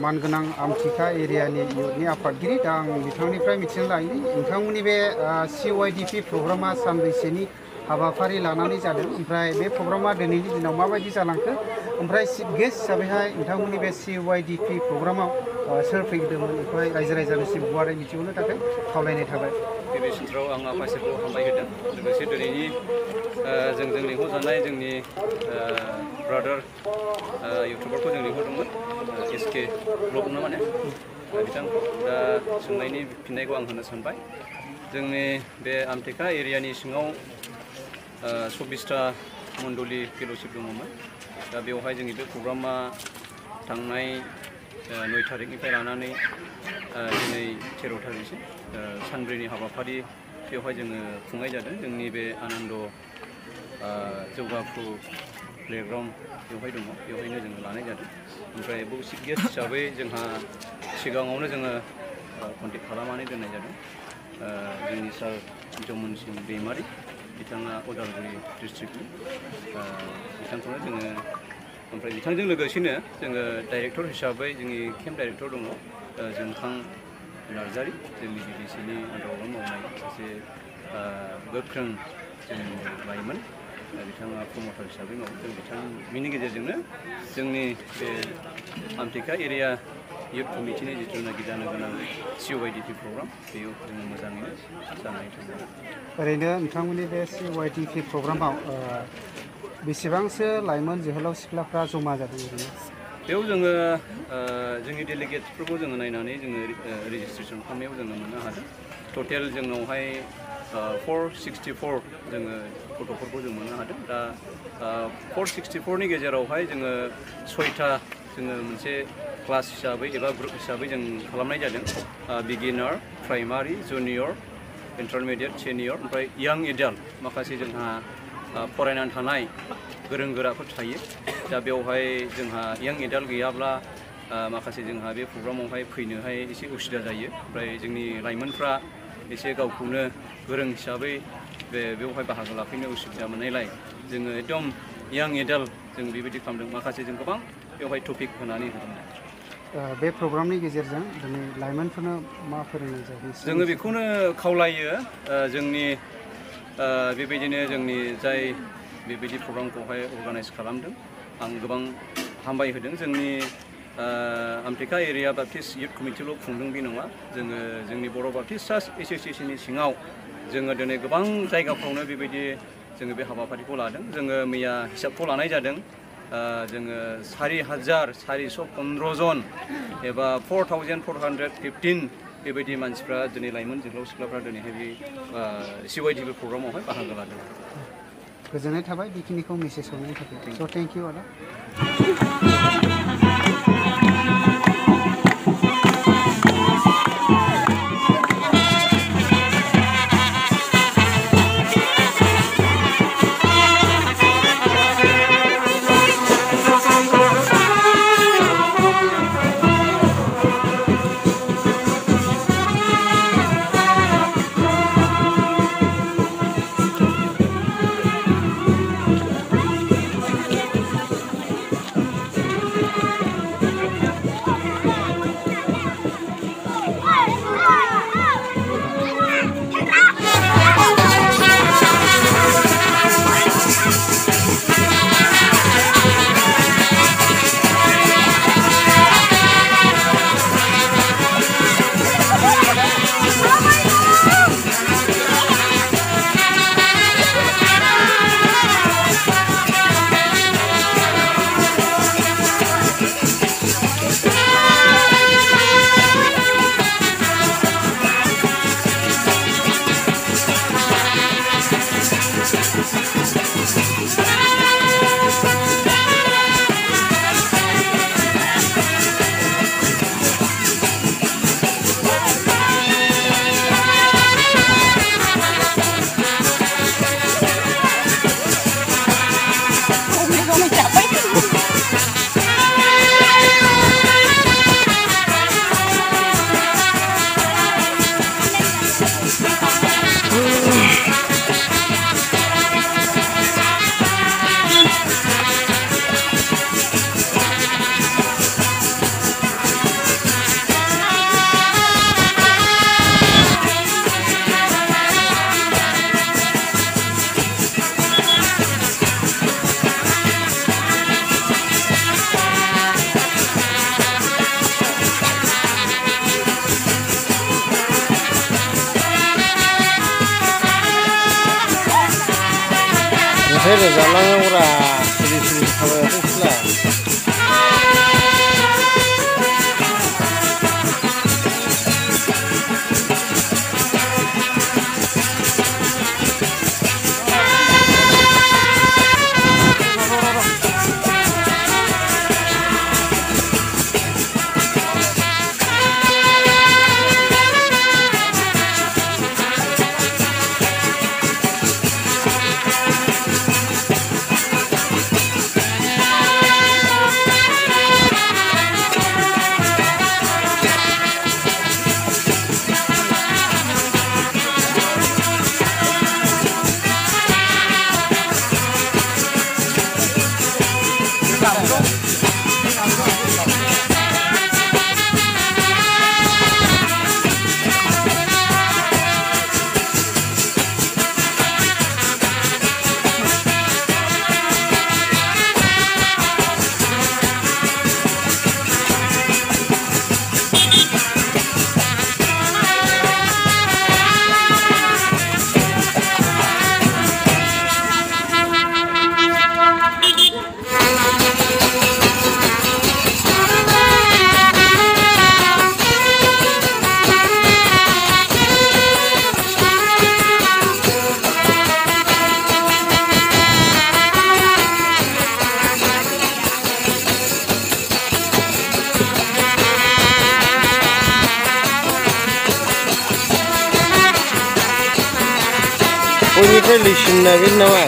मानगोनां आमथिखा एरियानि इयुथनि आफादगिरि दा आं बिथांनिफ्राय मिथिनो लायो नोंथांमोननि बे CYDP प्रग्रामा सानबैसेनि हाबाफारि लानानै जादों ओमफ्राय बे प्रग्रामा दिनैनि दिनाव माबायदि जालांखो ओमफ्राय चिफ गेस्ट हिसाबैहाय नोंथांमोननि बे CYDP प्रग्रामाव सोर फैदोंमोन बेखौहाय रायजो राजानिसिम गुवारै मिथिहोनो थाखाय खावलायनाय थाबाय। गिबि सेन्टाराव आं आफादखौ हामबाय होदों लोगोसे दिनैनि जोंजों लिंहरजानाय जोंनि ब्रादार इउटुबारखौ जों लिंहरदोंमोन SK ब्लग ना माने बिथांखौ दा सोंनायनि फिननायखौ आं होनो सानबाय। जोंनि बे आमटेका एरियानि सिङाव 24टा मण्डलि फेल'शिप दङमोन। दा बेवहाय जोंनि बे प्रग्रामा थांनाय 9 थारिखनिफ्राय लानानै दिनै 13 थारिखसिम सानब्रैनि हाबाफारि बेवहाय जोङो खुंनाय जादों। जोंनि बे आनन्द जौगाफु प्लेग्राउन्ड बेवहाय दङ, बेवहायनो जोङो लानाय जादों। ओमफ्राय बेयाव चिफ गेस्ट हिसाबै जोंहा सिगाङावनो जोङो कन्टेक्ट खालामनानै दोननाय जादों जोंनि सार जमुन सिं दैमारि, बिथाङा उदालगुरि डिस्ट्रिक्टनि, बिथांखौनो जोङो ओमफ्राय बिथांजों लोगोसेनो जोङो डाइरेक्टर हिसाबै जोंनि केम्प डाइरेक्टर दङ जोंखां नार्जारि, जोंनि BDCनि आन्दारावनो मावनाय सासे गोख्रों जोंनि लाइमोन, बिथाङा प्रमटार हिसाबै मावो। जों बिथांनि गेजेरजोंनो जोंनि बे आमटेका एरिया इयुथ कमिटिनि जिथुनाखि जानो गोनां CYDP प्रग्राम बेयाव जोङो मोजाङैनो जानानै थांदों। ओरैनो नोंथांमोननि बे CYDP प्रग्रामाव बेसेबांसो लाइमोन जोहोलाव सिख्लाफ्रा जमा जादों ओरैनो? बेयाव जोङो जोंनि डेलिगेट्सफोरखौ जोङो नायनानै जोङो रेजिस्ट्रेसन खालामनायाव जोङो मोननो हादों। टटेल जोंनावहाय 464 जोङो गथ'फोरखौ जों मोननो हादों। दा 464नि गेजेरावहाय जोङो 6टा जोङो मोनसे क्लास हिसाबै एबा ग्रुप हिसाबै जों खालामनाय जादों। Beginner, primary, junior, intermediate, senior, ओमफ्राय यां एडाल्ट माखासे जोंहा फरायनानै थानाय गोरों गोराफोर थायो। दा बेवहाय जोंहा यां एडाल्ट गैयाब्ला माखासे जोंहा बे प्रग्रामावहाय फैनोहाय एसे उसुबिदा जायो। ओमफ्राय जोंनि लाइमोनफ्रा एसे गावखौनो गोरों हिसाबै बेवहाय बाहागो लाफैनो उसुबिदा मोननायलाय जोङो एकदम यां एडाल्ट जों बेबायदि खालामदों। माखासे जों गोबां बेवहाय टपिक होनानै होदों। बे प्रग्रामनि गेजेरजों दिनै लाइमोनफोरनो मा फोरोंनाय जायो? जोङो बेखौनो खावलायो जोंनि बेबायदिनो जोंनि जाय बेबायदि प्रग्रामखौहाय अर्गानाइज खालामदों, आं गोबां हामबाय होदों। जोंनि आमटेका एरिया बाप्टिस्ट इयुथ कमिटिल' खुंदों बे नङा, जोङो जोंनि बर' बाप्टिस्ट चार्च एस'सिएशननि सिङाव जोङो दिनै गोबां जायगाफ्रावनो बेबायदि जोङो बे हाबाफारिखौ लादों। जोङो मैया हिसाबखौ लानाय जादों, जोङो 4,415 जन एबा 4,415 बेबायदि मानसिफ्रा दिनै लाइमोन जोहोलाव सिख्लाफ्रा दिनैहाय बे CYDP प्रग्रामावहाय बाहागो लादों। गोजोननाय थाबाय बेखिनिखौ मेसेज हरनायनि थाखाय। स' थेंक इउ आदा। Pero jalan ora seri-seri khabar isla. Ini kan lisin nabi nama,